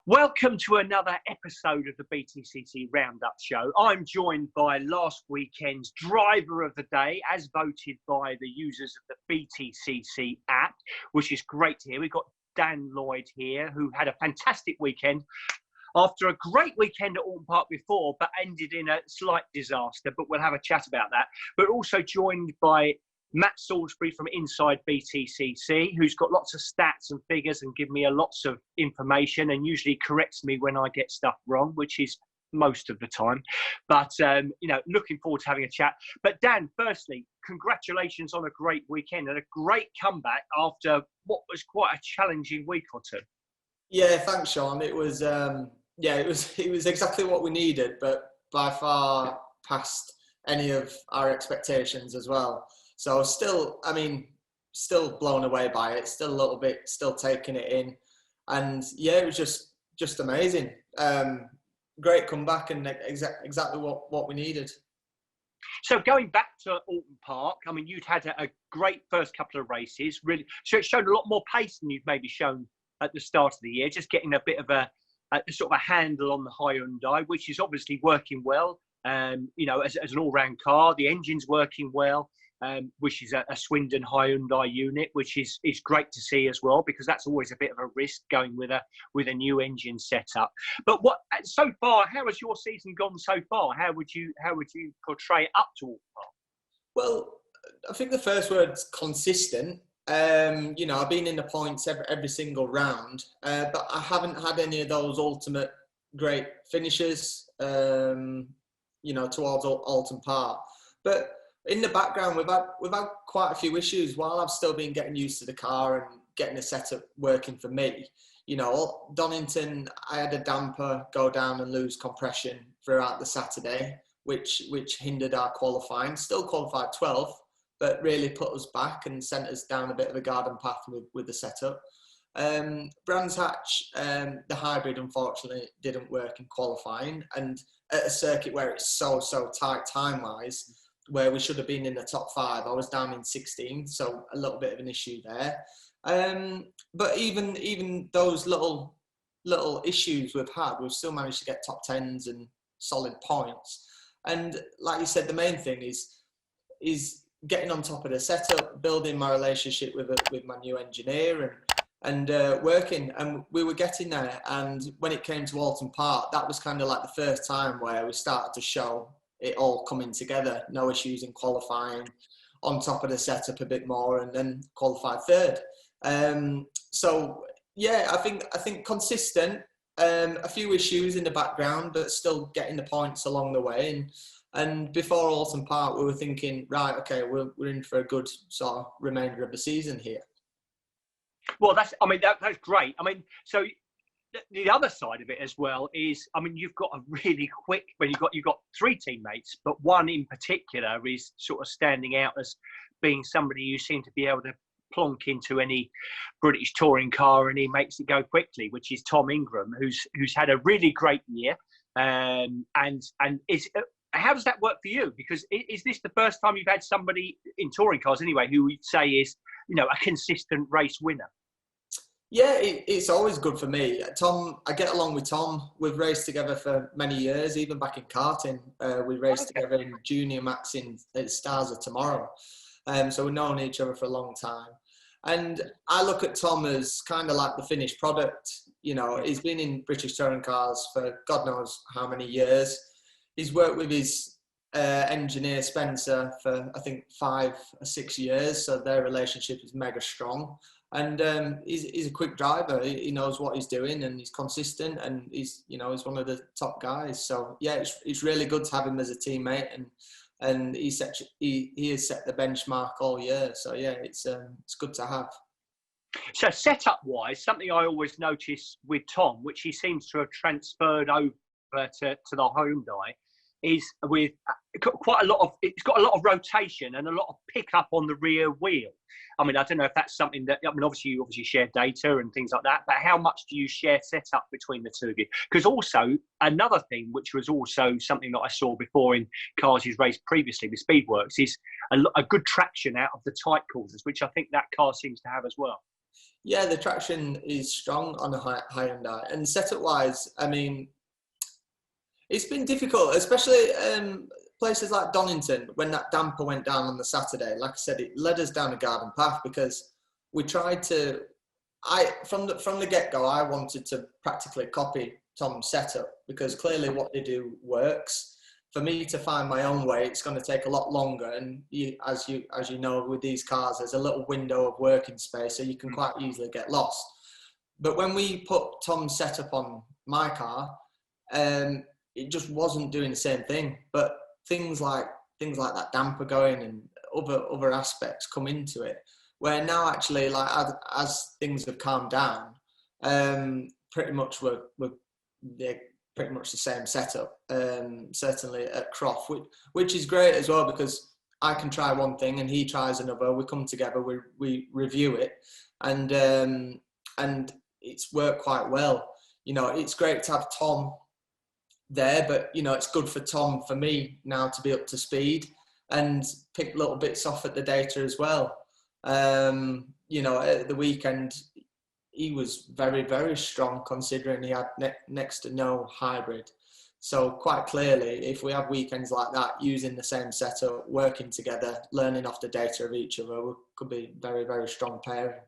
Welcome to another episode of the BTCC Roundup show. I'm joined by last weekend's driver of the day, as voted by the users of the BTCC app, which is great to hear. We've got Lloyd here, who had a fantastic weekend after a great weekend at Alton Park before, but ended in a slight disaster. But we'll have a chat about that. But also joined by Matt Salisbury from Inside BTCC, who's got lots of stats and figures and give me lots of information and usually corrects me when I get stuff wrong, which is most of the time. But, looking forward to having a chat. But Dan, firstly, congratulations on a great weekend and a great comeback after what was quite a challenging week or two. Yeah, thanks, Shaun. It was, it was exactly what we needed, but by far past any of our expectations as well. So still blown away by it, still a little bit, still taking it in. And yeah, it was just amazing. Great comeback and exactly what we needed. So going back to Alton Park, I mean, you'd had a great first couple of races, really. So it showed a lot more pace than you've maybe shown at the start of the year, just getting a bit of a sort of a handle on the Hyundai, which is obviously working well. As an all-round car, the engine's working well. Which is a Swindon Hyundai unit, which is great to see as well, because that's always a bit of a risk going with a new engine setup. But so far, how has your season gone so far? How would you portray it up to Alton Park? Well, I think the first word's consistent. I've been in the points every single round, but I haven't had any of those ultimate great finishes. Towards Alton Park, but in the background, we've had quite a few issues while I've still been getting used to the car and getting the setup working for me. Donington, I had a damper go down and lose compression throughout the Saturday, which hindered our qualifying. Still qualified 12th, but really put us back and sent us down a bit of a garden path with the setup. Brands Hatch, the hybrid, unfortunately, didn't work in qualifying, and at a circuit where it's so tight time-wise, where we should have been in the top 5, I was down in 16th, so a little bit of an issue there. But even those little issues we've had, we've still managed to get top 10s and solid points. And like you said, the main thing is getting on top of the setup, building my relationship with my new engineer and working. And we were getting there. And when it came to Alton Park, that was kind of like the first time where we started to show it all coming together. No issues in qualifying, on top of the setup a bit more, and then qualified 3rd. I think consistent. A few issues in the background, but still getting the points along the way. And before Alton Park, we were thinking, right, okay, we're in for a good sort of remainder of the season here. Well, that's great. I mean, so the other side of it as well is, I mean, you've got a really quick, you've got 3 teammates, but one in particular is sort of standing out as being somebody you seem to be able to plonk into any British touring car and he makes it go quickly, which is Tom Ingram, who's had a really great year. And is how does that work for you? Because is this the first time you've had somebody in touring cars anyway who we'd say is, a consistent race winner? Yeah, it's always good for me. Tom, I get along with Tom. We've raced together for many years, even back in karting. We raced together in junior mats at Stars of Tomorrow. So we've known each other for a long time. And I look at Tom as kind of like the finished product. He's been in British touring cars for God knows how many years. He's worked with his engineer Spencer for, I think, 5 or 6 years. So their relationship is mega strong. And he's a quick driver. He knows what he's doing, and he's consistent, and he's one of the top guys. So yeah, it's really good to have him as a teammate, and he has set the benchmark all year. So yeah, it's good to have. So setup wise, something I always notice with Tom, which he seems to have transferred over to the Hyundai, is with it's got a lot of rotation and a lot of pickup on the rear wheel. I mean, I don't know if that's something that, obviously you share data and things like that, but how much do you share setup between the two of you? Because also another thing, which was also something that I saw before in cars he's raced previously with Speedworks, is a good traction out of the tight corners, which I think that car seems to have as well. Yeah, the traction is strong on a Hyundai, and setup wise, I mean, it's been difficult, especially places like Donington. When that damper went down on the Saturday, like I said, it led us down a garden path because we tried to. From the get go, I wanted to practically copy Tom's setup because clearly what they do works. For me to find my own way, it's going to take a lot longer. And as you know, with these cars, there's a little window of working space, so you can quite easily get lost. But when we put Tom's setup on my car, it just wasn't doing the same thing. But things like that damper going and other aspects come into it. Where now actually, like as things have calmed down, pretty much they're pretty much the same setup. Certainly at Croft, which is great as well because I can try one thing and he tries another. We come together, we review it, and it's worked quite well. You know, it's great to have Tom there, but you know, it's good for Tom, for me now to be up to speed and pick little bits off at the data as well. You know, at the weekend, he was very, very strong considering he had next to no hybrid. So quite clearly, if we have weekends like that, using the same setup, working together, learning off the data of each other, we could be very, very strong pairing.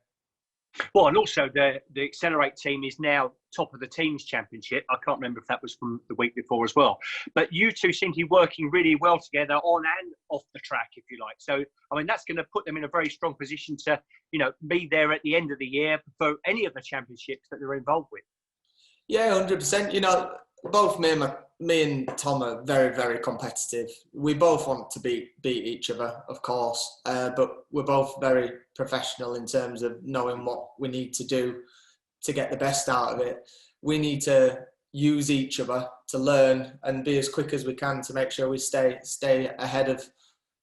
Well, and also the Accelerate team is now top of the teams championship. I can't remember if that was from the week before as well. But you two seem to be working really well together on and off the track, if you like. So, I mean, that's going to put them in a very strong position to, you know, be there at the end of the year for any of the championships that they're involved with. Yeah, 100%. You know, both me and Tom are very, very competitive. We both want to beat each other, of course, but we're both very professional in terms of knowing what we need to do to get the best out of it. We need to use each other to learn and be as quick as we can to make sure we stay ahead of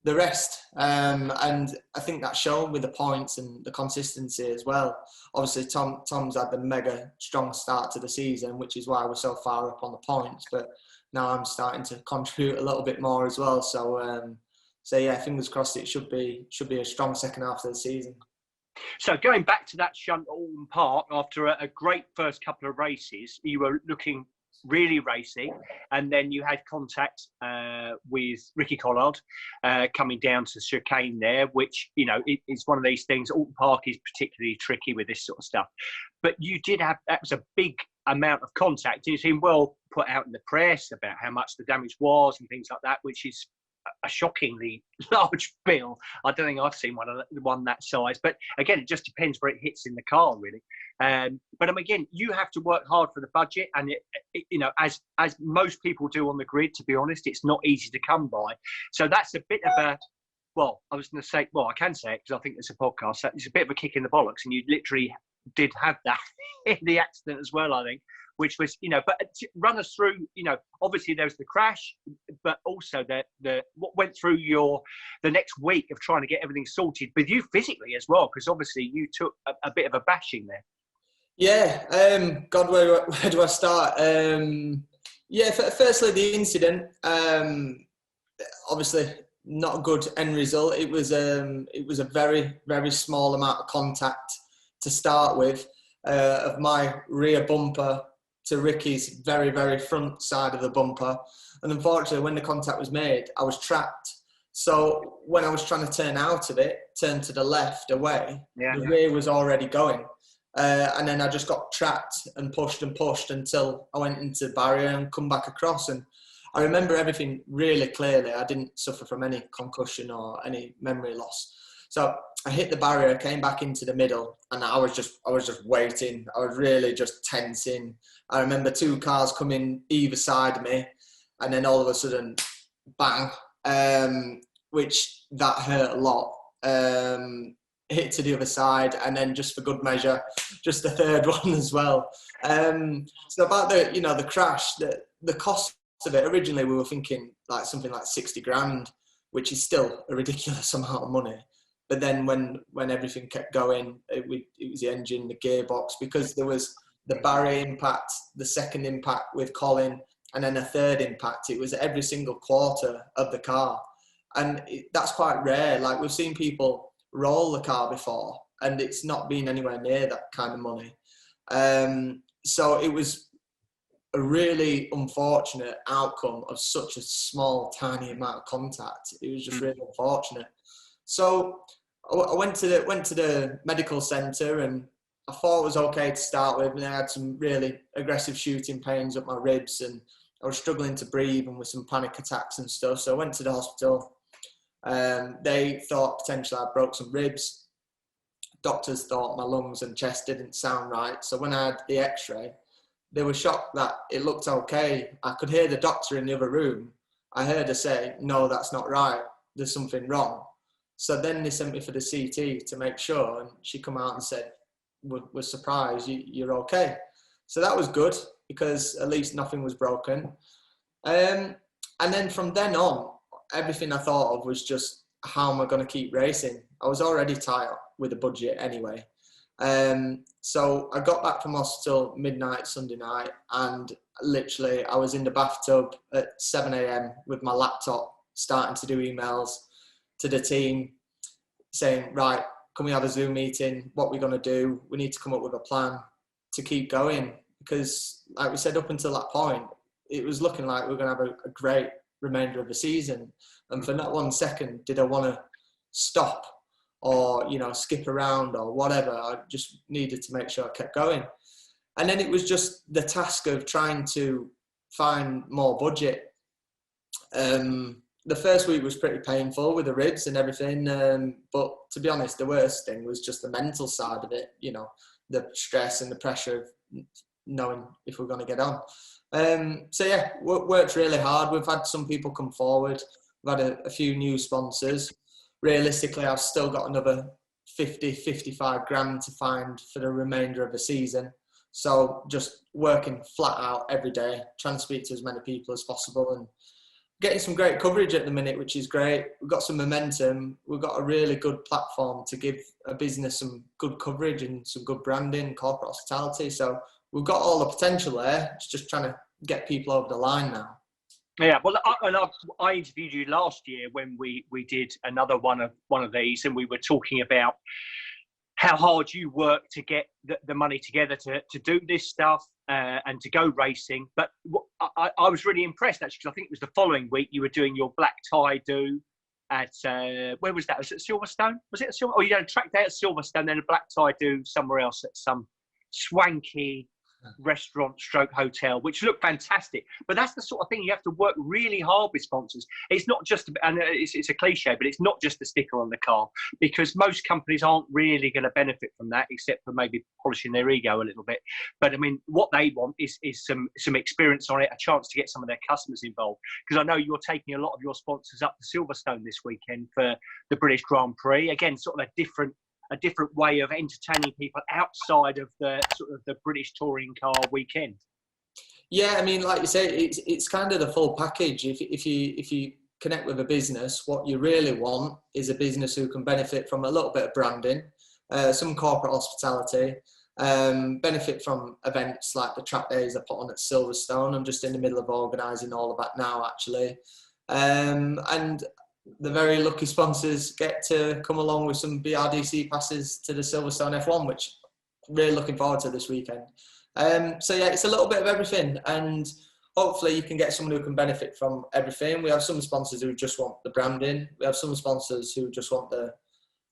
the rest. And I think that's shown with the points and the consistency as well. Obviously, Tom's had the mega strong start to the season, which is why we're so far up on the points. But now I'm starting to contribute a little bit more as well. So yeah, fingers crossed. It should be a strong second half of the season. So going back to that shunt at Alton Park, after a great first couple of races, you were looking really racy, and then you had contact with Ricky Collard coming down to chicane there, which, you know, it's one of these things. Alton Park is particularly tricky with this sort of stuff, but you did have, that was a big amount of contact. You seemed well put out in the press about how much the damage was and things like that, which is a shockingly large bill. I don't think I've seen one that size, but again, it just depends where it hits in the car, really. But again, you have to work hard for the budget, and you know, as most people do on the grid. To be honest, it's not easy to come by. So that's a bit of a, well, I was going to say, well, I can say it because I think it's a podcast. It's a bit of a kick in the bollocks, and you literally did have that in the accident as well, I think. Which was, you know, but run us through, you know, obviously there was the crash, but also the what went through the next week of trying to get everything sorted with you physically as well, because obviously you took a bit of a bashing there. Yeah, God, where do I start? Yeah, firstly the incident, obviously not a good end result. It was a very, very small amount of contact to start with, of my rear bumper to Ricky's very, very front side of the bumper. And unfortunately, when the contact was made, I was trapped. So when I was trying to turn out of it, turn to the left away, the rear was already going. And then I just got trapped and pushed until I went into the barrier and come back across. And I remember everything really clearly. I didn't suffer from any concussion or any memory loss. So I hit the barrier, came back into the middle, and I was just waiting. I was really just tensing. I remember two cars coming either side of me, and then all of a sudden, bang, which that hurt a lot. Hit to the other side, and then just for good measure, just the third one as well. So about the crash, the cost of it, originally we were thinking like something like 60 grand, which is still a ridiculous amount of money. But then when everything kept going, it was the engine, the gearbox, because there was the barrier impact, the second impact with Colin, and then a third impact. It was every single quarter of the car. And that's quite rare. Like, we've seen people roll the car before, and it's not been anywhere near that kind of money. So it was a really unfortunate outcome of such a small, tiny amount of contact. It was just really unfortunate. So I went to the medical centre, and I thought it was okay to start with, and I had some really aggressive shooting pains up my ribs, and I was struggling to breathe and with some panic attacks and stuff. So I went to the hospital. They thought potentially I broke some ribs. Doctors thought my lungs and chest didn't sound right. So when I had the x-ray, they were shocked that it looked okay. I could hear the doctor in the other room. I heard her say, "No, that's not right. There's something wrong." So then they sent me for the CT to make sure, and she come out and said, "We're surprised you're okay." So that was good, because at least nothing was broken. And then from then on, everything I thought of was just, how am I going to keep racing? I was already tight with the budget anyway. So I got back from hospital midnight Sunday night, and literally I was in the bathtub at 7 a.m. with my laptop, starting to do emails to the team saying, right, can we have a Zoom meeting? What we're going to do? We need to come up with a plan to keep going, because like we said, up until that point, it was looking like we were going to have a great remainder of the season. And for not 1 second did I want to stop or, skip around or whatever. I just needed to make sure I kept going. And then it was just the task of trying to find more budget. The first week was pretty painful with the ribs and everything. But to be honest, the worst thing was just the mental side of it, the stress and the pressure of knowing if we're going to get on. So yeah, worked really hard. We've had some people come forward. We've had a few new sponsors. Realistically, I've still got another 55 grand to find for the remainder of the season. So just working flat out every day, trying to speak to as many people as possible, and getting some great coverage at the minute, which is great. We've got some momentum. We've got a really good platform to give a business some good coverage and some good branding, corporate hospitality. So we've got all the potential there. It's just trying to get people over the line now. Yeah, well, I interviewed you last year when we did another one of these, and we were talking about how hard you work to get the money together to do this stuff and to go racing. But I was really impressed, actually, because I think it was the following week you were doing your black tie do at, where was that? Was it Silverstone? Was it Silverstone? Oh, you had a track day at Silverstone, then a black tie do somewhere else at some swanky restaurant stroke hotel, which looked fantastic. But that's the sort of thing you have to work really hard with sponsors. It's not just, and it's a cliche, but it's not just the sticker on the car, because most companies aren't really going to benefit from that, except for maybe polishing their ego a little bit. But I mean, what they want is some experience on it, a chance to get some of their customers involved. Because I know you're taking a lot of your sponsors up to Silverstone this weekend for the British Grand Prix. Again, sort of a different way of entertaining people outside of the sort of the British touring car weekend. Yeah, I mean, like you say, it's kind of the full package. If you connect with a business, what you really want is a business who can benefit from a little bit of branding, some corporate hospitality, benefit from events like the track days I put on at Silverstone. I'm just in the middle of organising all of that now, actually. And the very lucky sponsors get to come along with some BRDC passes to the Silverstone F1, which I'm really looking forward to this weekend. So yeah, it's a little bit of everything, and hopefully you can get someone who can benefit from everything. We have some sponsors who just want the branding. We have some sponsors who just want the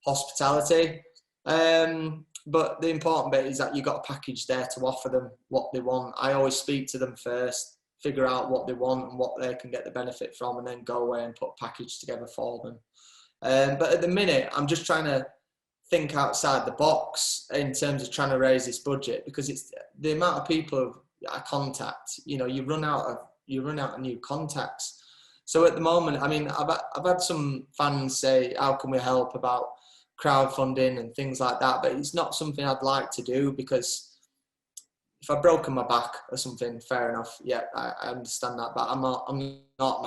hospitality. But the important bit is that you've got a package there to offer them what they want. I always speak to them first, figure out what they want and what they can get the benefit from, and then go away and put a package together for them. But at the minute, I'm just trying to think outside the box in terms of trying to raise this budget, because it's the amount of people I contact. You run out of new contacts. So at the moment, I mean, I've had some fans say, "How can we help about crowdfunding and things like that?" But it's not something I'd like to do, because if I've broken my back or something, fair enough. Yeah, I understand that. But I'm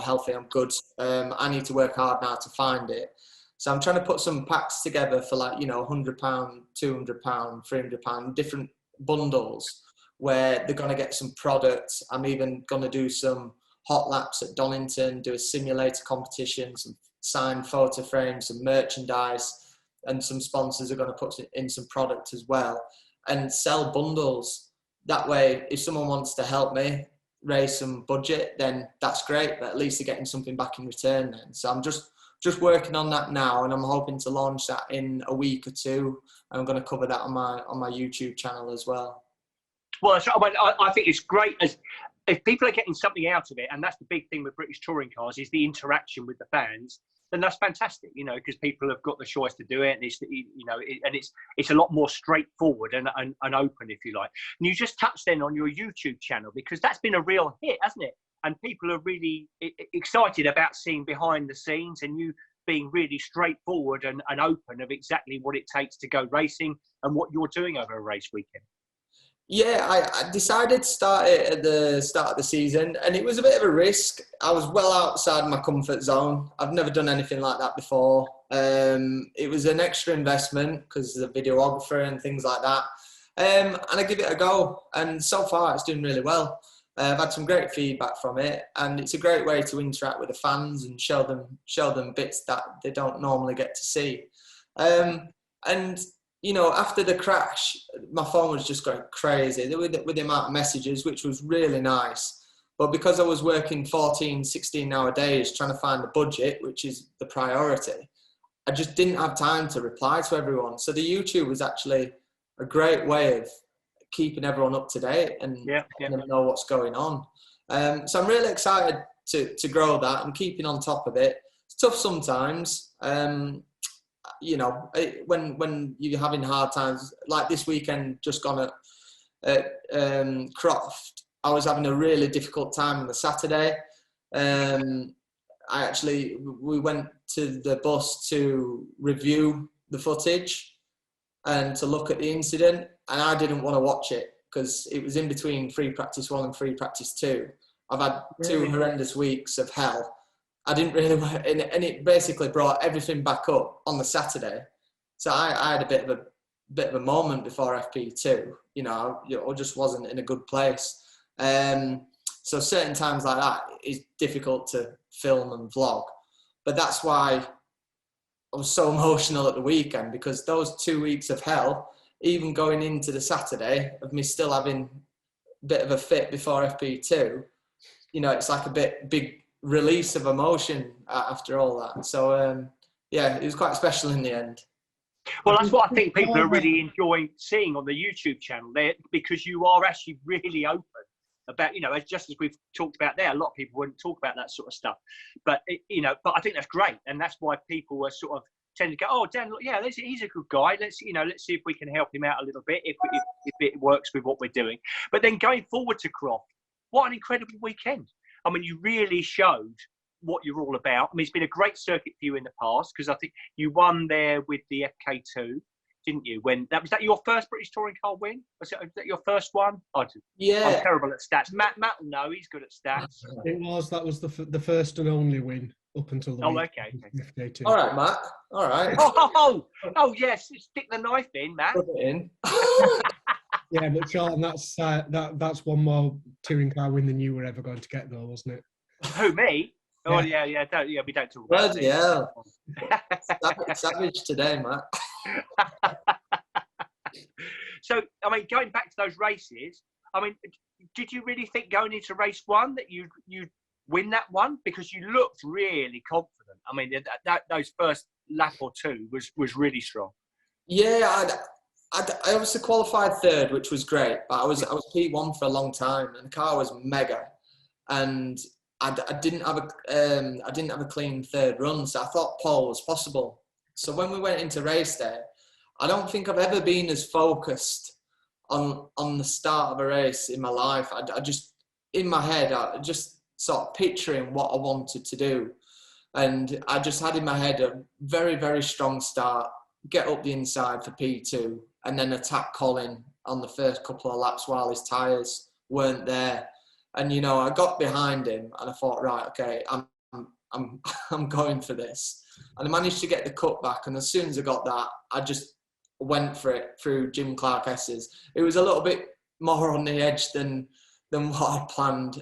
healthy. I'm good. I need to work hard now to find it. So I'm trying to put some packs together for £100, £200, £300, different bundles where they're going to get some products. I'm even going to do some hot laps at Donington, do a simulator competition, some signed photo frames, some merchandise. and some sponsors are going to put in some product as well, and sell bundles. That way, if someone wants to help me raise some budget, then that's great, but at least they're getting something back in return then. So I'm just working on that now, and I'm hoping to launch that in a week or two. I'm going to cover that on my YouTube channel as well. Well, I think it's great if people are getting something out of it, and that's the big thing with British touring cars is the interaction with the fans. Then that's fantastic, because people have got the choice to do it, and it's a lot more straightforward and open, if you like. And you just touched then on your YouTube channel, because that's been a real hit, hasn't it? And people are really excited about seeing behind the scenes, and you being really straightforward and open of exactly what it takes to go racing and what you're doing over a race weekend. Yeah, I decided to start it at the start of the season, and it was a bit of a risk. I was well outside my comfort zone. I've never done anything like that before. It was an extra investment because of the videographer and things like that. And I give it a go, and so far it's doing really well. I've had some great feedback from it, and it's a great way to interact with the fans and show them bits that they don't normally get to see. And after the crash, my phone was just going crazy with the amount of messages, which was really nice. But because I was working 14, 16-hour days trying to find the budget, which is the priority, I just didn't have time to reply to everyone. So the YouTube was actually a great way of keeping everyone up to date and letting them know what's going on. So I'm really excited to grow that. I'm keeping on top of it. It's tough sometimes. When you're having hard times, like this weekend just gone at Croft, I was having a really difficult time on the Saturday. We went to the bus to review the footage and to look at the incident, and I didn't want to watch it because it was in between free practice 1 and free practice 2. I've had 2 horrendous weeks of hell. I didn't really, and it basically brought everything back up on the Saturday. So I had a bit of a moment before FP2. I just wasn't in a good place. So certain times like that is difficult to film and vlog. But that's why I was so emotional at the weekend, because those 2 weeks of hell, even going into the Saturday of me still having a bit of a fit before FP2, it's like a big release of emotion after all that. So it was quite special in the end. Well, that's what I think people are really enjoying seeing on the YouTube channel there, because you are actually really open about, just as we've talked about there. A lot of people wouldn't talk about that sort of stuff, but but I think that's great, and that's why people are sort of tend to go, oh, Dan, yeah, he's a good guy. Let's see if we can help him out a little bit if it works with what we're doing. But then going forward to Croft, what an incredible weekend! I mean, you really showed what you're all about. I mean, it's been a great circuit for you in the past, because I think you won there with the FK2, didn't you? Was that your first British touring car win? Was that your first one? Yeah. I'm terrible at stats. Matt will know. He's good at stats. It was. That was the first and only win up until the okay. FK2. All right, Matt. All right. Oh, yes. Stick the knife in, Matt. Put it in. Yeah, but Shaun, that's one more touring car win than you were ever going to get, though, wasn't it? Who, me? Yeah. Oh, yeah. We don't talk about it. Yeah. Savage today, Matt. So, I mean, going back to those races, I mean, did you really think going into race 1 that you'd win that one? Because you looked really confident. I mean, those first lap or 2 was really strong. Yeah, I obviously qualified 3rd, which was great, but I was P1 for a long time, and the car was mega, and I didn't have a clean 3rd run, so I thought pole was possible. So when we went into race day, I don't think I've ever been as focused on the start of a race in my life. I just, in my head, I just sort of picturing what I wanted to do, and I just had in my head a very, very strong start, get up the inside for P2, and then attack Colin on the first couple of laps while his tyres weren't there. And I got behind him, and I thought, right, okay, I'm going for this. And I managed to get the cut back, and as soon as I got that, I just went for it through Jim Clark S's. It was a little bit more on the edge than what I planned.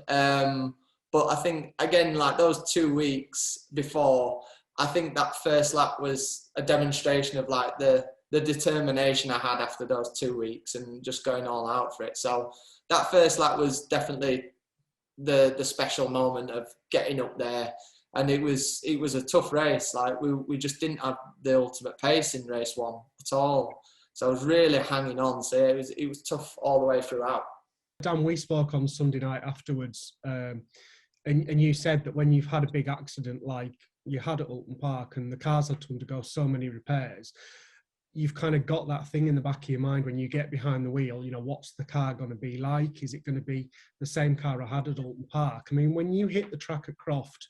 But I think, again, like those 2 weeks before, I think that first lap was a demonstration of like the determination I had after those 2 weeks and just going all out for it. So that first lap was definitely the special moment of getting up there. And it was a tough race. Like we just didn't have the ultimate pace in race one at all. So I was really hanging on. So it was tough all the way throughout. Dan, we spoke on Sunday night afterwards, and you said that when you've had a big accident like you had at Alton Park and the cars had to undergo so many repairs, you've kind of got that thing in the back of your mind when you get behind the wheel, you know, what's the car going to be like? Is it going to be the same car I had at Alton Park? I mean, when you hit the track at Croft,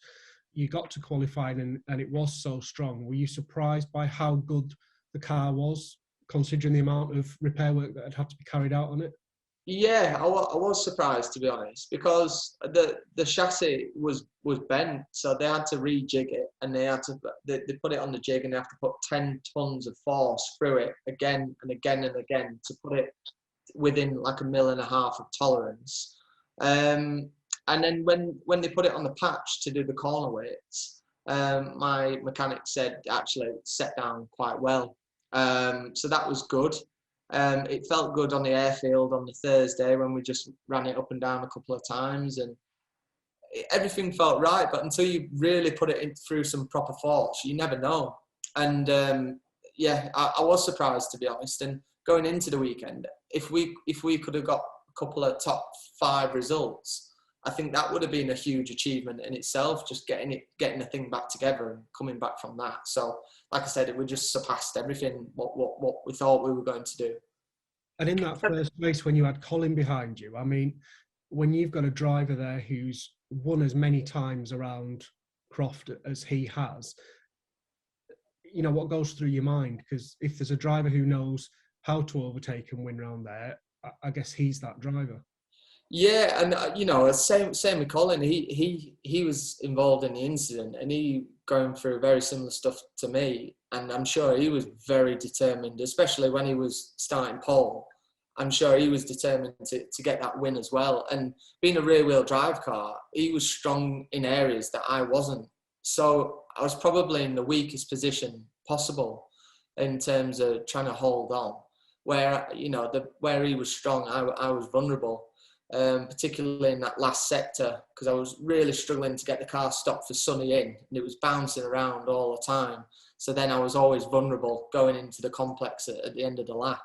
you got to qualifying and it was so strong. Were you surprised by how good the car was, considering the amount of repair work that had to be carried out on it? Yeah, I was surprised, to be honest, because the chassis was bent, so they had to rejig it, and they put it on the jig, and they have to put 10 tons of force through it again and again and again to put it within like 1.5 mil of tolerance. And then when they put it on the patch to do the corner weights, my mechanic said actually it set down quite well. So that was good. It felt good on the airfield on the Thursday when we just ran it up and down a couple of times, and everything felt right. But until you really put it through some proper force, you never know. And yeah, I was surprised, to be honest. And going into the weekend, if we could have got a couple of top 5 results, I think that would have been a huge achievement in itself. Just getting the thing back together and coming back from that. So, like I said, we just surpassed everything what we thought we were going to do. And in that first race, when you had Colin behind you, I mean, when you've got a driver there who's won as many times around Croft as he has, you know, what goes through your mind? Because if there's a driver who knows how to overtake and win around there, I guess he's that driver. Yeah, and you know, same with Colin. He was involved in the incident, and he going through very similar stuff to me. And I'm sure he was very determined, especially when he was starting pole. I'm sure he was determined to get that win as well. And being a rear-wheel drive car, he was strong in areas that I wasn't. So I was probably in the weakest position possible in terms of trying to hold on. Where you know where he was strong, I was vulnerable. Particularly in that last sector, because I was really struggling to get the car stopped for Sonny in, and it was bouncing around all the time. So then I was always vulnerable going into the complex at the end of the lap.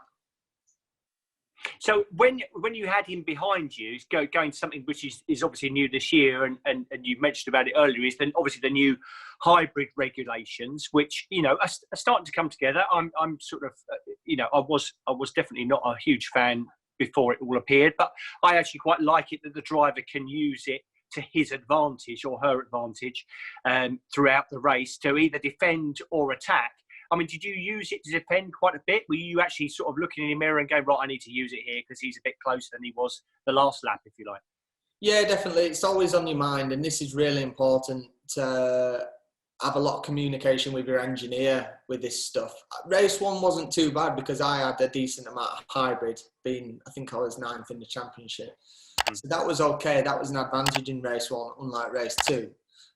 So when you had him behind you, going to something which is obviously new this year, and you mentioned about it earlier, is then obviously the new hybrid regulations, which you know are starting to come together. I'm sort of you know I was definitely not a huge fan before it all appeared, but I actually quite like it that the driver can use it to his advantage or her advantage throughout the race to either defend or attack. I mean, did you use it to defend quite a bit? Were you actually sort of looking in the mirror and going, right, I need to use it here because he's a bit closer than he was the last lap, if you like? Yeah, definitely. It's always on your mind, and this is really important to have a lot of communication with your engineer with this stuff. Race one wasn't too bad because I had a decent amount of hybrid, I think I was 9th in the championship. So that was okay. That was an advantage in race one, unlike race two,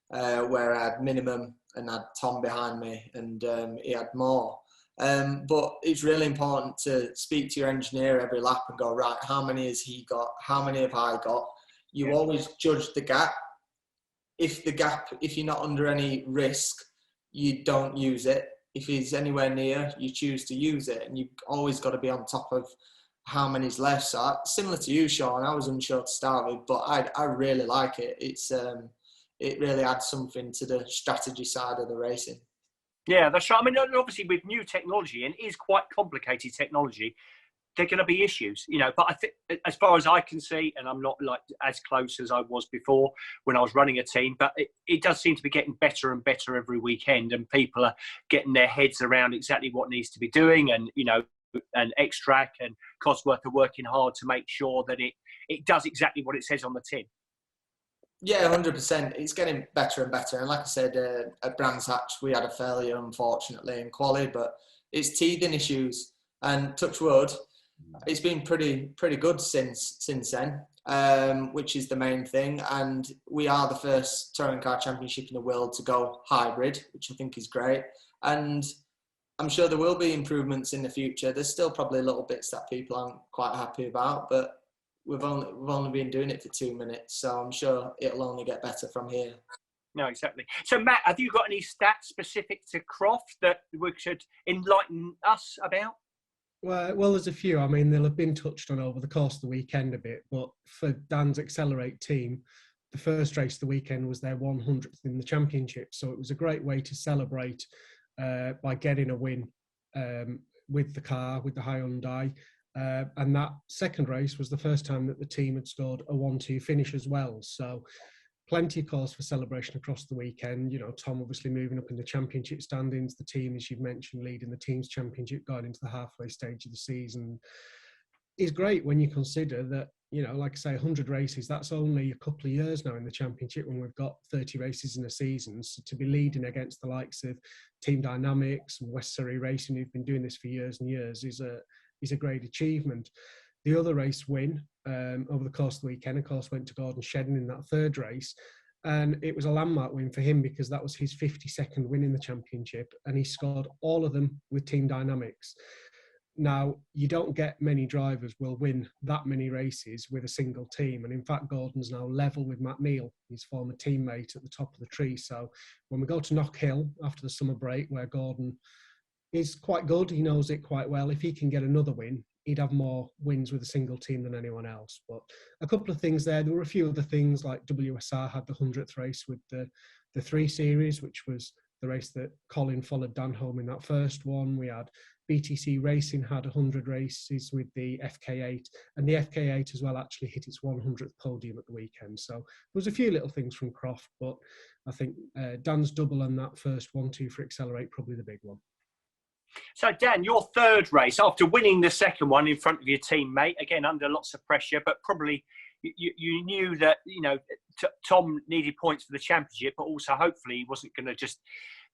where I had minimum and had Tom behind me, and he had more. But it's really important to speak to your engineer every lap and go, right, how many has he got? How many have I got? You always judge the gap. If you're not under any risk, you don't use it. If he's anywhere near, you choose to use it. And you've always got to be on top of how many's left. So similar to you, Shaun, I was unsure to start with, but I really like it. It really adds something to the strategy side of the racing. Yeah, that's right. I mean, obviously with new technology, and it is quite complicated technology, there are going to be issues, you know, but I think as far as I can see, and I'm not like as close as I was before when I was running a team, but it does seem to be getting better and better every weekend, and people are getting their heads around exactly what needs to be doing, and, you know, and X-Track and Cosworth are working hard to make sure that it does exactly what it says on the tin. Yeah, 100%. It's getting better and better. And like I said, at Brands Hatch, we had a failure, unfortunately, in quali, but it's teething issues. And touch wood, It's been pretty good since then, which is the main thing. And we are the first touring car championship in the world to go hybrid, which I think is great. And I'm sure there will be improvements in the future. There's still probably little bits that people aren't quite happy about, but we've only been doing it for 2 minutes, so I'm sure it'll only get better from here. No, exactly. So, Matt, have you got any stats specific to Croft that we should enlighten us about? Well, there's a few. I mean, they'll have been touched on over the course of the weekend a bit, but for Dan's Accelerate team, the first race of the weekend was their 100th in the championship. So it was a great way to celebrate by getting a win with the car, with the Hyundai. And that second race was the first time that the team had scored a 1-2 finish as well. So plenty of cause for celebration across the weekend. You know, Tom obviously moving up in the championship standings, the team, as you've mentioned, leading the team's championship going into the halfway stage of the season. Is great when you consider that, you know, like I say, 100 races, that's only a couple of years now in the championship when we've got 30 races in a season. So to be leading against the likes of Team Dynamics and West Surrey Racing, who've been doing this for years and years, is a great achievement. The other race win over the course of the weekend, of course, went to Gordon Shedden in that third race. And it was a landmark win for him because that was his 52nd win in the championship. And he scored all of them with Team Dynamics. Now, you don't get many drivers will win that many races with a single team. And in fact, Gordon's now level with Matt Neal, his former teammate, at the top of the tree. So when we go to Knock Hill after the summer break, where Gordon is quite good, he knows it quite well. If he can get another win, he'd have more wins with a single team than anyone else. But a couple of things there. There were a few other things, like WSR had the 100th race with the 3 Series, which was the race that Colin followed Dan home in that first one. We had BTC Racing had 100 races with the FK8, and the FK8 as well actually hit its 100th podium at the weekend. So there was a few little things from Croft, but I think Dan's double on that first 1-2 for Accelerate, probably the big one. So, Dan, your third race, after winning the second one in front of your teammate, again, under lots of pressure, but probably you knew that, you know, Tom needed points for the championship, but also hopefully he wasn't going to just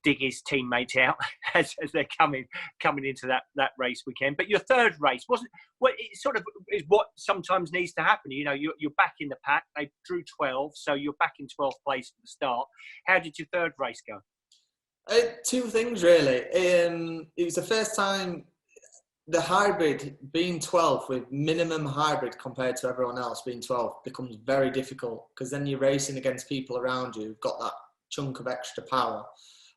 dig his teammates out as they're coming into that race weekend. But your third race wasn't what it sort of is what sometimes needs to happen. You know, you're back in the pack. They drew 12, so you're back in 12th place at the start. How did your third race go? 2 things really. It was the first time the hybrid being 12th with minimum hybrid compared to everyone else being 12th becomes very difficult, because then you're racing against people around you who've got that chunk of extra power.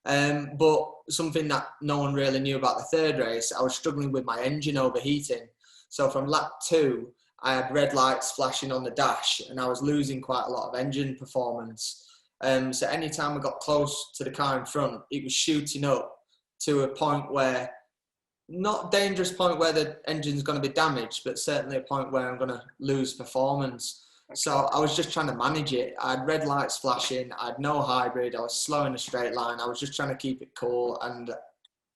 But something that no one really knew about the third race, I was struggling with my engine overheating. So from lap 2, I had red lights flashing on the dash and I was losing quite a lot of engine performance. So anytime I got close to the car in front, it was shooting up to a point where, not dangerous point where the engine's going to be damaged, but certainly a point where I'm going to lose performance. So I was just trying to manage it. I had red lights flashing. I had no hybrid. I was slow in a straight line. I was just trying to keep it cool. And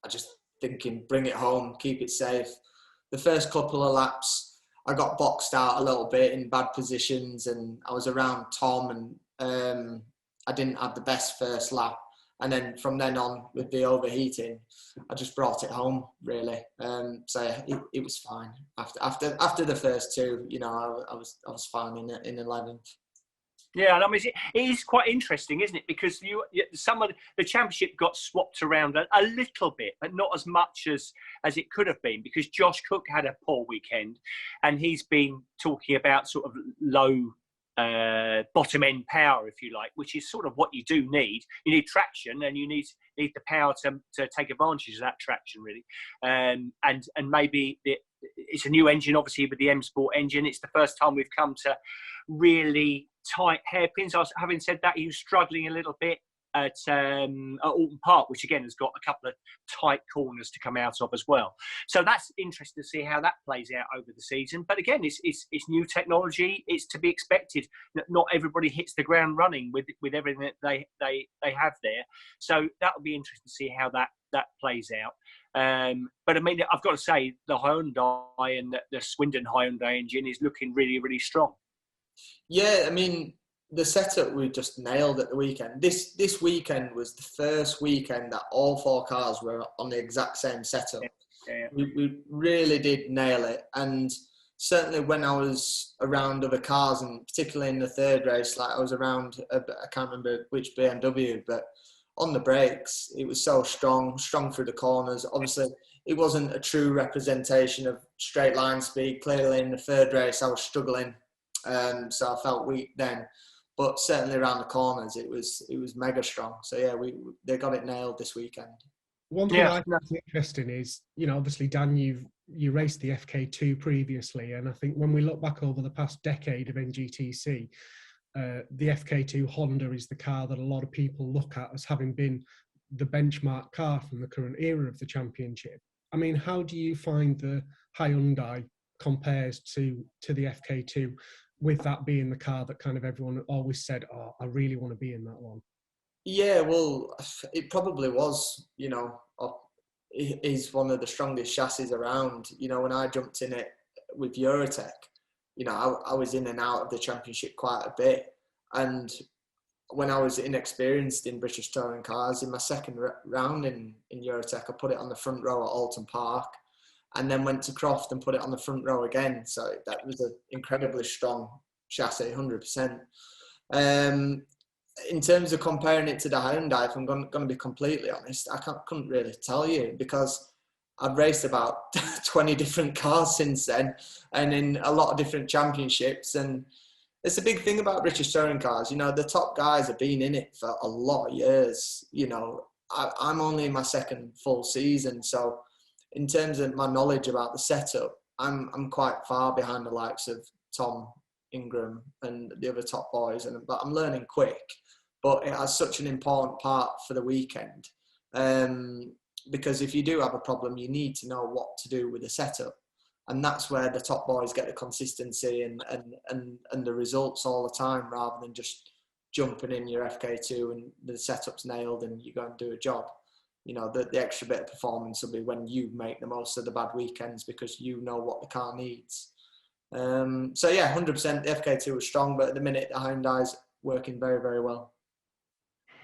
I just thinking, bring it home, keep it safe. The first couple of laps, I got boxed out a little bit in bad positions, and I was around Tom, and I didn't have the best first lap. And then from then on, with the overheating, I just brought it home, really. So it was fine. After the first 2, you know, I was fine in 11th. Yeah, and I mean, it is quite interesting, isn't it? Because some of the championship got swapped around a little bit, but not as much as it could have been, because Josh Cook had a poor weekend, and he's been talking about sort of low bottom end power, if you like, which is sort of what you do need. You need traction, and you need the power to take advantage of that traction, really. And maybe it's a new engine, obviously, with the M Sport engine. It's the first time we've come to really tight hairpins. Having said that, he was struggling a little bit at Alton Park, which again has got a couple of tight corners to come out of as well. So that's interesting to see how that plays out over the season. But again, it's new technology. It's to be expected. Not everybody hits the ground running with everything that they have there. So that'll be interesting to see how that plays out. But I mean, I've got to say, the Hyundai and the Swindon Hyundai engine is looking really, really strong. Yeah, I mean, the setup we just nailed at the weekend. This weekend was the first weekend that all 4 cars were on the exact same setup. We really did nail it. And certainly when I was around other cars, and particularly in the third race, like I was around, I can't remember which BMW, but on the brakes, it was so strong through the corners. Obviously, it wasn't a true representation of straight line speed. Clearly in the third race, I was struggling. So I felt weak then. But certainly around the corners, it was mega strong. So yeah, they got it nailed this weekend. One thing I think is interesting is, obviously, Dan, you raced the FK2 previously, and I think when we look back over the past decade of NGTC, the FK2 Honda is the car that a lot of people look at as having been the benchmark car from the current era of the championship. I mean, how do you find the Hyundai compares to the FK2, with that being the car that kind of everyone always said, oh, I really want to be in that one? Yeah, well, it probably was, is one of the strongest chassis around. When I jumped in it with Eurotech, I was in and out of the championship quite a bit. And when I was inexperienced in British touring cars, in my second round in Eurotech, I put it on the front row at Alton Park, and then went to Croft and put it on the front row again. So that was an incredibly strong chassis, 100%. In terms of comparing it to the Hyundai, if I'm going to be completely honest, I couldn't really tell you, because I've raced about 20 different cars since then, and in a lot of different championships. And it's a big thing about British touring cars. The top guys have been in it for a lot of years. I'm only in my second full season, so in terms of my knowledge about the setup, I'm quite far behind the likes of Tom Ingram and the other top boys, but I'm learning quick. But it has such an important part for the weekend, because if you do have a problem, you need to know what to do with the setup, and that's where the top boys get the consistency and the results all the time, rather than just jumping in your FK2 and the setup's nailed and you go and do a job. The extra bit of performance will be when you make the most of the bad weekends, because you know what the car needs. So yeah, 100%. The FK2 was strong, but at the minute the Hyundai's working very, very well.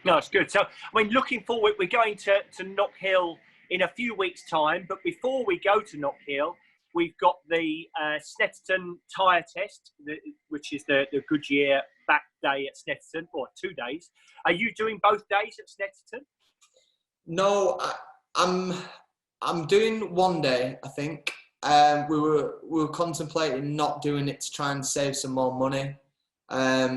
No, it's good. So, looking forward, we're going to Knock Hill in a few weeks' time. But before we go to Knock Hill, we've got the Snetterton tyre test, which is the Goodyear back day at Snetterton, or 2 days. Are you doing both days at Snetterton? No, I'm doing 1 day, I think. We were contemplating not doing it to try and save some more money.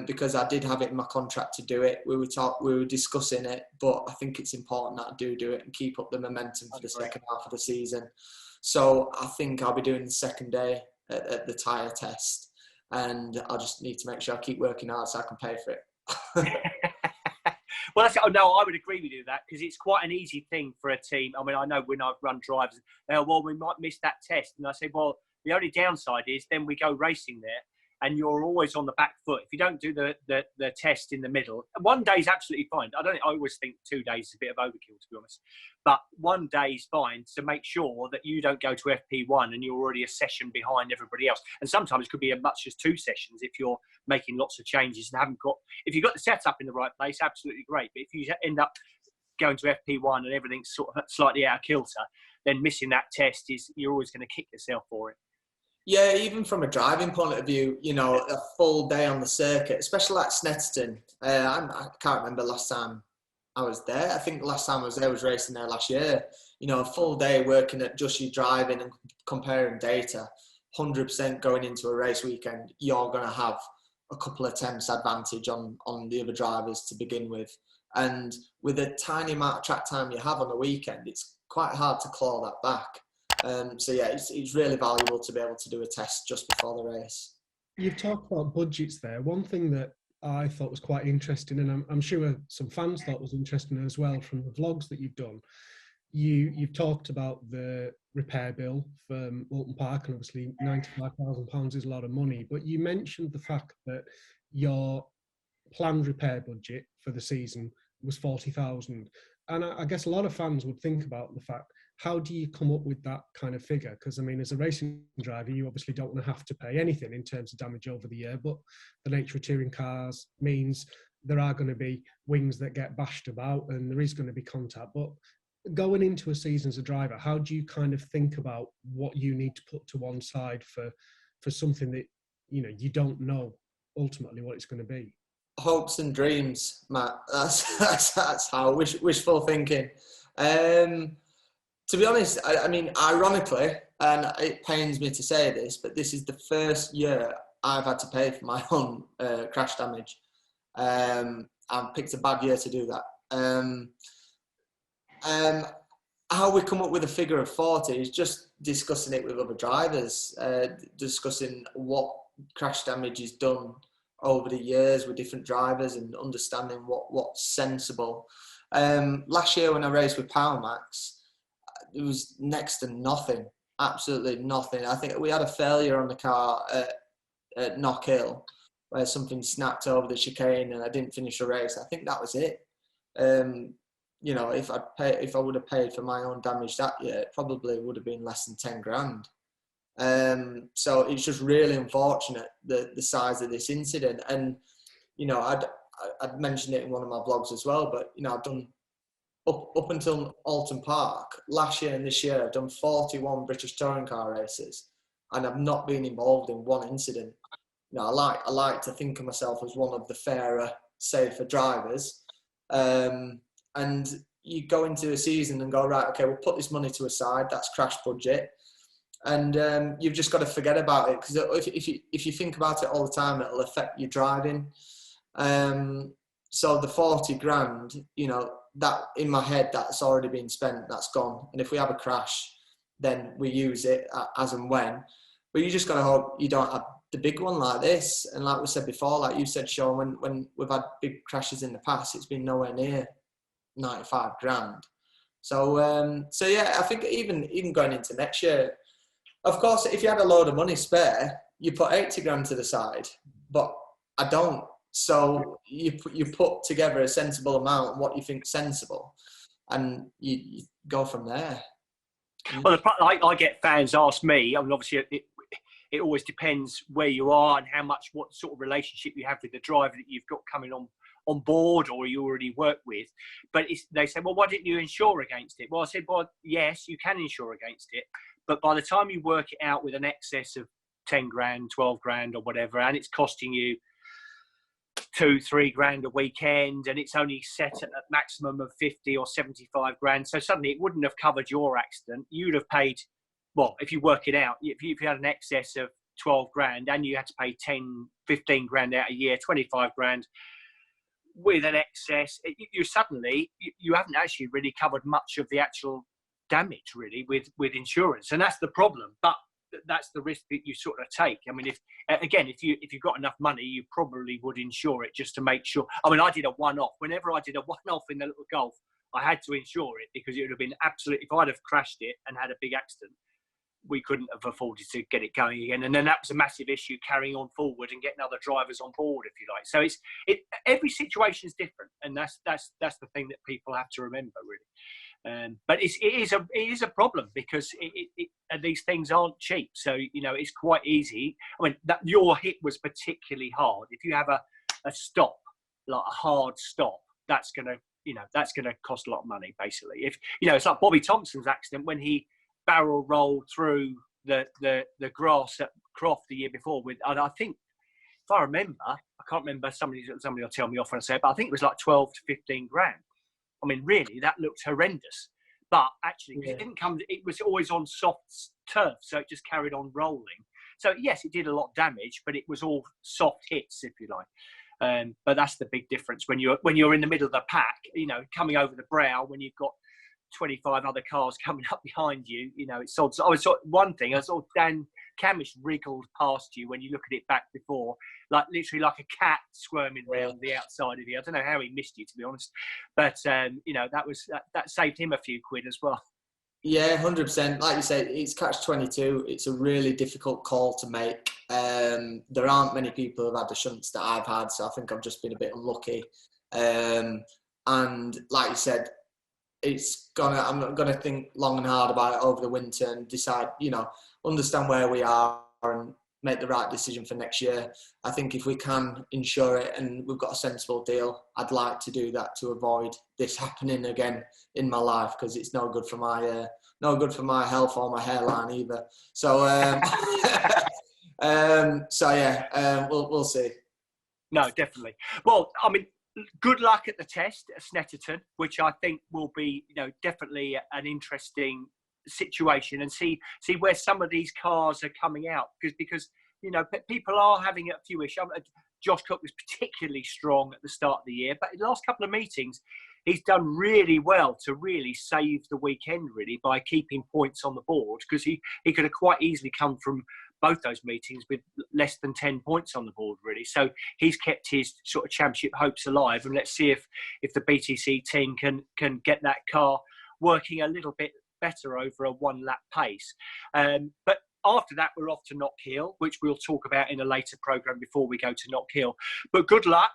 Because I did have it in my contract to do it. We were discussing it, but I think it's important that I do it and keep up the momentum for the second half of the season. So I think I'll be doing the second day at the tyre test, and I just need to make sure I keep working hard so I can pay for it. Well, I would agree with you that, because it's quite an easy thing for a team. I know when I've run drivers, they go, well, we might miss that test. And I say, well, the only downside is then we go racing there, and you're always on the back foot. If you don't do the test in the middle, 1 day is absolutely fine. I always think 2 days is a bit of overkill, to be honest. But 1 day is fine to make sure that you don't go to FP1 and you're already a session behind everybody else. And sometimes it could be as much as 2 sessions if you're making lots of changes and if you've got the setup in the right place, absolutely great. But if you end up going to FP1 and everything's sort of slightly out of kilter, then missing that test you're always going to kick yourself for it. Yeah, even from a driving point of view, a full day on the circuit, especially like Snetterton. I can't remember last time I was there. I think the last time I was there was racing there last year. A full day working at just your driving and comparing data, 100% going into a race weekend, you're going to have a couple of attempts advantage on the other drivers to begin with. And with a tiny amount of track time you have on the weekend, it's quite hard to claw that back. So yeah, it's really valuable to be able to do a test just before the race. You've talked about budgets there. One thing that I thought was quite interesting, and I'm sure some fans thought was interesting as well from the vlogs that you've done. You've talked about the repair bill for Alton Park, and obviously £95,000 is a lot of money. But you mentioned the fact that your planned repair budget for the season was £40,000, and I guess a lot of fans would think about the fact, how do you come up with that kind of figure? Because, as a racing driver, you obviously don't want to have to pay anything in terms of damage over the year, but the nature of touring cars means there are going to be wings that get bashed about and there is going to be contact. But going into a season as a driver, how do you kind of think about what you need to put to one side for something that, you know, you don't know ultimately what it's going to be? Hopes and dreams, Matt. That's how wishful thinking. To be honest, I mean, ironically, and it pains me to say this, but this is the first year I've had to pay for my own crash damage. I've picked a bad year to do that. How we come up with a figure of 40 is just discussing it with other drivers, discussing what crash damage is done over the years with different drivers and understanding what's sensible. Last year when I raced with Power Max, it was next to nothing, absolutely nothing. I think we had a failure on the car at Knock Hill where something snapped over the chicane and I didn't finish the race. I think that was it. You know, if I would have paid for my own damage that year, it probably would have been less than 10 grand. So it's just really unfortunate the size of this incident. And, you know, I'd mentioned it in one of my blogs as well, but, you know, I've done up until Alton Park last year and this year, I've done 41 British touring car races and I've not been involved in one incident. You know, I like to think of myself as one of the fairer, safer drivers. And you go into a season and go, right, okay, we'll put this money to a side. That's crash budget. And you've just got to forget about it, because if you think about it all the time, it'll affect your driving. So the 40 grand, you know, that in my head, that's already been spent, that's gone. And if we have a crash, then we use it as and when. But you just got to hope you don't have the big one like this. And like we said before, like you said, Shaun, when we've had big crashes in the past, it's been nowhere near 95 grand. So yeah, I think even going into next year, of course, if you had a load of money spare, you put 80 grand to the side, but I don't. So you put together a sensible amount, what you think sensible, and you go from there. Well, I get fans ask me, I mean, obviously it always depends where you are and what sort of relationship you have with the driver that you've got coming on board or you already work with. But they say, well, why didn't you insure against it? Well, I said, well, yes, you can insure against it. But by the time you work it out with an excess of 10 grand, 12 grand or whatever, and it's costing you 2-3 grand a weekend, and it's only set at a maximum of 50 or 75 grand. So suddenly it wouldn't have covered your accident. You'd have paid, well, if you work it out, if you had an excess of 12 grand and you had to pay 10, 15 grand out a year, 25 grand with an excess, you suddenly haven't actually really covered much of the actual damage really with insurance. And that's the problem. But that's the risk that you sort of take. I mean, if you've got enough money, you probably would insure it just to make sure. I mean, I did a one-off. Whenever I did a one-off in the little Golf, I had to insure it because it would have been absolutely, if I'd have crashed it and had a big accident, we couldn't have afforded to get it going again. And then that was a massive issue, carrying on forward and getting other drivers on board, if you like. So every situation is different, and that's the thing that people have to remember, really. But it is a problem because these things aren't cheap. So, you know, it's quite easy. I mean, your hit was particularly hard. If you have a stop, like a hard stop, that's going to cost a lot of money, basically. If, you know, it's like Bobby Thompson's accident when he barrel rolled through the grass at Croft the year before and I think, if I remember, I can't remember, somebody will tell me off when I say it, but I think it was like 12 to 15 grand. I mean, really, that looked horrendous. But actually, it was always on soft turf, so it just carried on rolling. So, yes, it did a lot of damage, but it was all soft hits, if you like. But that's the big difference when you're in the middle of the pack, you know, coming over the brow when you've got 25 other cars coming up behind you. You know, one thing, I saw Dan Camish wriggled past you when you look at it back before, like literally like a cat squirming around the outside of you. I don't know how he missed you, to be honest, but you know, that saved him a few quid as well. Yeah, 100%. Like you said, it's catch-22. It's a really difficult call to make. There aren't many people who've had the shunts that I've had, so I think I've just been a bit unlucky. And like you said, I'm gonna think long and hard about it over the winter and decide, you know, understand where we are and make the right decision for next year. I think if we can insure it and we've got a sensible deal, I'd like to do that to avoid this happening again in my life, because it's no good for my health or my hairline either. So we'll see. No, definitely. Well, I mean, good luck at the test at Snetterton, which I think will be, definitely an interesting situation, and see where some of these cars are coming out, because people are having a few issues. Josh Cook was particularly strong at the start of the year, but in the last couple of meetings he's done really well to really save the weekend, really, by keeping points on the board, because he could have quite easily come from both those meetings with less than 10 points on the board, really. So he's kept his sort of championship hopes alive, and let's see if the BTC team can get that car working a little bit better over a one-lap pace. But after that, we're off to Knock Hill, which we'll talk about in a later programme before we go to Knock Hill. But good luck.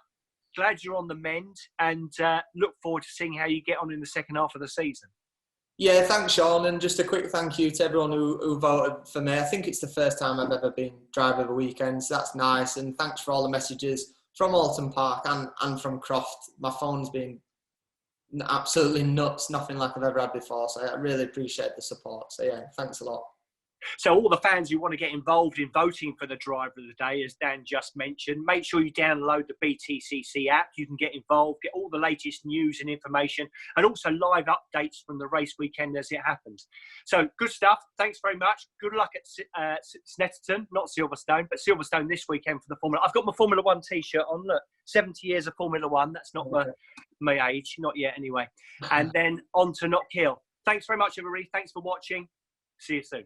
Glad you're on the mend, and look forward to seeing how you get on in the second half of the season. Yeah, thanks, Shaun. And just a quick thank you to everyone who voted for me. I think it's the first time I've ever been driver of the weekend, so that's nice. And thanks for all the messages from Alton Park and from Croft. My phone's been absolutely nuts, nothing like I've ever had before. So I really appreciate the support. So yeah, thanks a lot. So all the fans who want to get involved in voting for the driver of the day, as Dan just mentioned, make sure you download the BTCC app. You can get involved, get all the latest news and information, and also live updates from the race weekend as it happens. So good stuff. Thanks very much. Good luck at Snetterton, not Silverstone, but Silverstone this weekend for the Formula. I've got my Formula One T-shirt on. Look, 70 years of Formula One. That's not my age, not yet anyway. And then on to Knock Hill. Thanks very much, everybody. Thanks for watching. See you soon.